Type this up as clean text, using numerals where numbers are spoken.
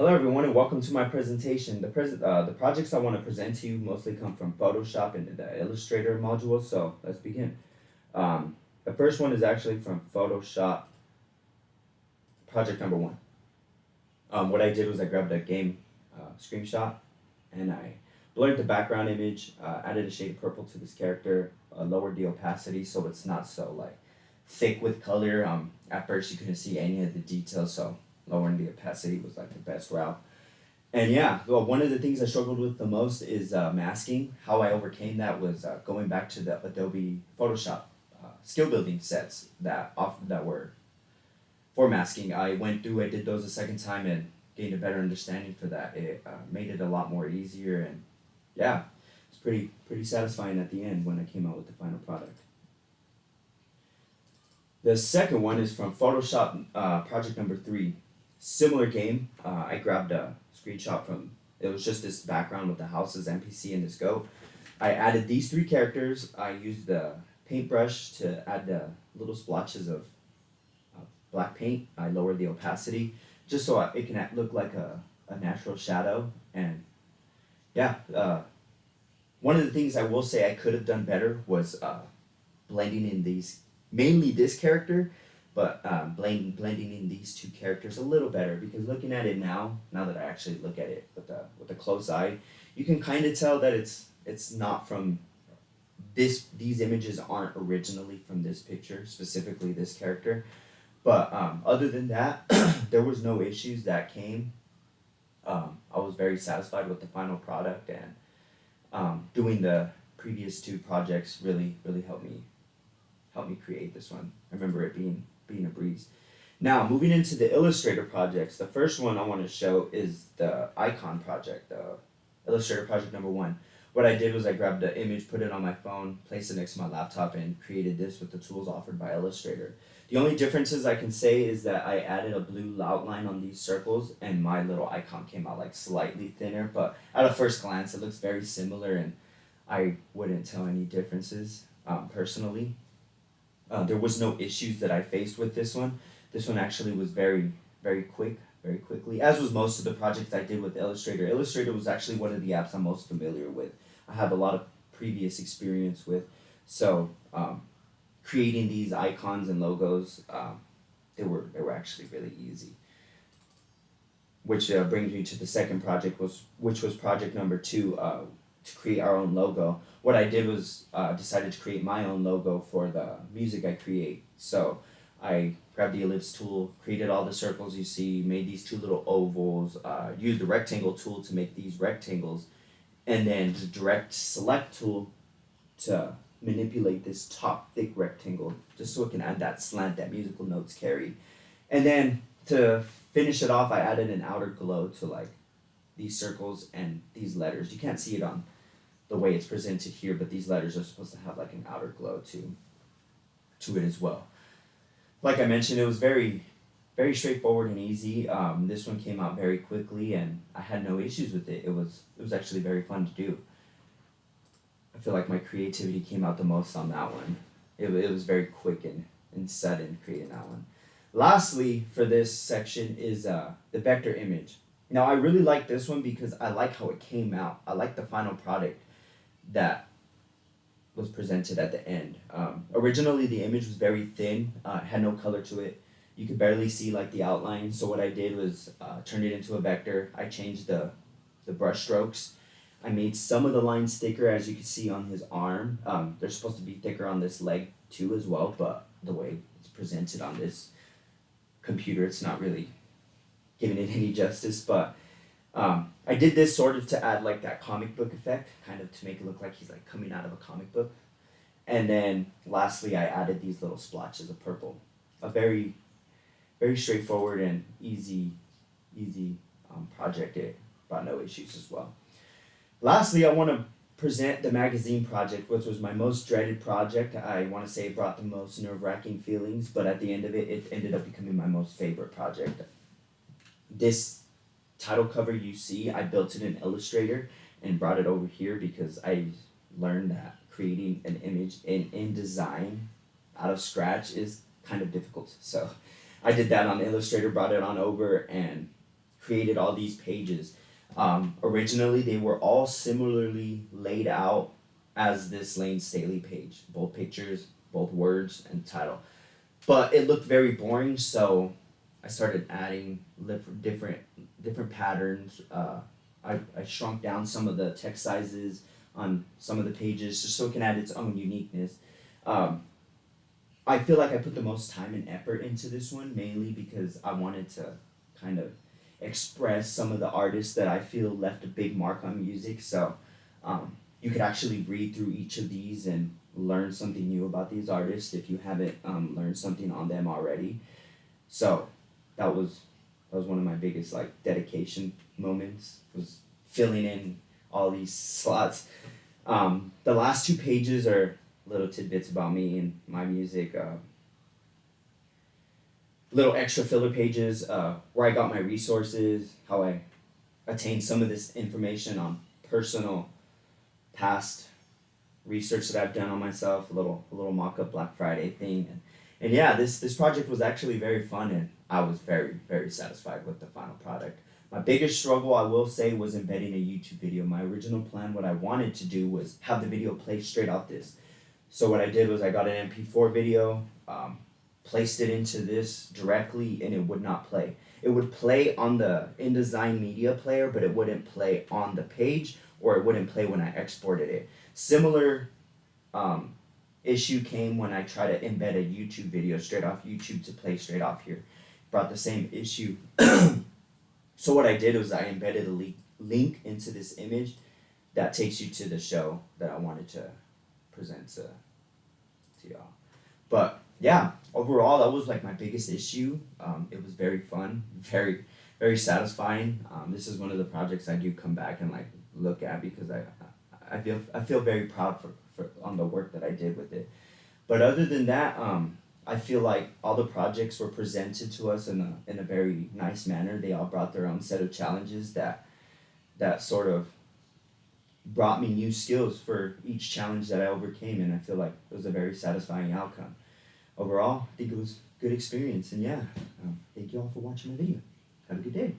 Hello, everyone, and welcome to my presentation. The projects I want to present to you mostly come from Photoshop and the Illustrator module. So let's begin. The first one is actually from Photoshop, project number one. What I did was I grabbed a game screenshot and I blurred the background image, added a shade of purple to this character, lowered the opacity so it's not so like thick with color. At first you couldn't see any of the details, so lowering the opacity was like the best route. And yeah, well, one of the things I struggled with the most is masking. How I overcame that was going back to the Adobe Photoshop skill building sets that were for masking. I did those a second time and gained a better understanding for that. It made it a lot more easier, and yeah, it's pretty satisfying at the end when I came out with the final product. The second one is from Photoshop project number three. Similar game. I grabbed a screenshot from. It was just this background with the houses, NPC, and this goat. I added these three characters. I used the paintbrush to add the little splotches of black paint. I lowered the opacity just so it can look like a natural shadow. And yeah, one of the things I will say I could have done better was blending in these, mainly this character, but blending in these two characters a little better, because looking at it now that I actually look at it with a close eye, you can kind of tell that it's not from this. These images aren't originally from this picture, specifically this character. But other than that, there was no issues that came. I was very satisfied with the final product, and doing the previous two projects really helped me create this one. I remember it being a breeze. Now, moving into the Illustrator projects, the first one I want to show is the icon project, the Illustrator project number one. What I did was I grabbed the image, put it on my phone, placed it next to my laptop, and created this with the tools offered by Illustrator. The only differences I can say is that I added a blue outline on these circles, and my little icon came out like slightly thinner, but at a first glance it looks very similar, and I wouldn't tell any differences personally. There was no issues that I faced with this one. This one actually was very quick, very quickly, as was most of the projects I did with Illustrator. Illustrator was actually one of the apps I'm most familiar with. I have a lot of previous experience with, so creating these icons and logos, they were actually really easy. Which brings me to the second project, which was project number two, to create our own logo. What I did was decided to create my own logo for the music I create. So I grabbed the ellipse tool, created all the circles you see, made these two little ovals, used the rectangle tool to make these rectangles, and then the direct select tool to manipulate this top thick rectangle just so it can add that slant that musical notes carry. And then to finish it off, I added an outer glow to like these circles and these letters. You can't see it on the way it's presented here, but these letters are supposed to have like an outer glow to it as well. Like I mentioned, it was very straightforward and easy. This one came out very quickly, and I had no issues with it. It was actually very fun to do. I feel like my creativity came out the most on that one. It was very quick and sudden creating that one. Lastly, for this section is the vector image. Now, I really like this one because I like how it came out. I like the final product that was presented at the end. Originally, the image was very thin, had no color to it. You could barely see like the outline. So what I did was turn it into a vector. I changed the brush strokes. I made some of the lines thicker, as you can see on his arm. They're supposed to be thicker on this leg too as well, but the way it's presented on this computer, it's not really giving it any justice. But I did this sort of to add like that comic book effect, kind of to make it look like he's like coming out of a comic book. And then lastly, I added these little splotches of purple. A very straightforward and easy project. It brought no issues as well. Lastly, I want to present the magazine project, which was my most dreaded project. I want to say it brought the most nerve-wracking feelings, but at the end of it, it ended up becoming my most favorite project. This title cover you see, I built it in Illustrator and brought it over here because I learned that creating an image in InDesign out of scratch is kind of difficult. So I did that on Illustrator, brought it on over, and created all these pages. Originally, they were all similarly laid out as this Lane Staley page, both pictures, both words, and title. But it looked very boring, so I started adding different patterns. I shrunk down some of the text sizes on some of the pages just so it can add its own uniqueness. Um, I feel like I put the most time and effort into this one mainly because I wanted to kind of express some of the artists that I feel left a big mark on music. So you could actually read through each of these and learn something new about these artists if you haven't learned something on them already. So that was that was one of my biggest like dedication moments was filling in all these slots. The last two pages are little tidbits about me and my music. Little extra filler pages where I got my resources, how I attained some of this information on personal past research that I've done on myself, a little mock up Black Friday thing, and yeah, this project was actually very fun, and I was very satisfied with the final product. My biggest struggle, I will say, was embedding a YouTube video. My original plan, what I wanted to do was have the video play straight off this. So what I did was I got an MP4 video, placed it into this directly, and it would not play. It would play on the InDesign media player, but it wouldn't play on the page, or it wouldn't play when I exported it. Similar issue came when I tried to embed a YouTube video straight off YouTube to play straight off here. Brought the same issue. So what I did was I embedded a link into this image that takes you to the show that I wanted to present to y'all. But yeah, overall that was like my biggest issue. It was very fun, very satisfying. This is one of the projects I do come back and like look at because I feel very proud for on the work that I did with it. But other than that, I feel like all the projects were presented to us in a very nice manner. They all brought their own set of challenges that sort of brought me new skills for each challenge that I overcame, and I feel like it was a very satisfying outcome. Overall, I think it was a good experience, and yeah, thank you all for watching my video. Have a good day.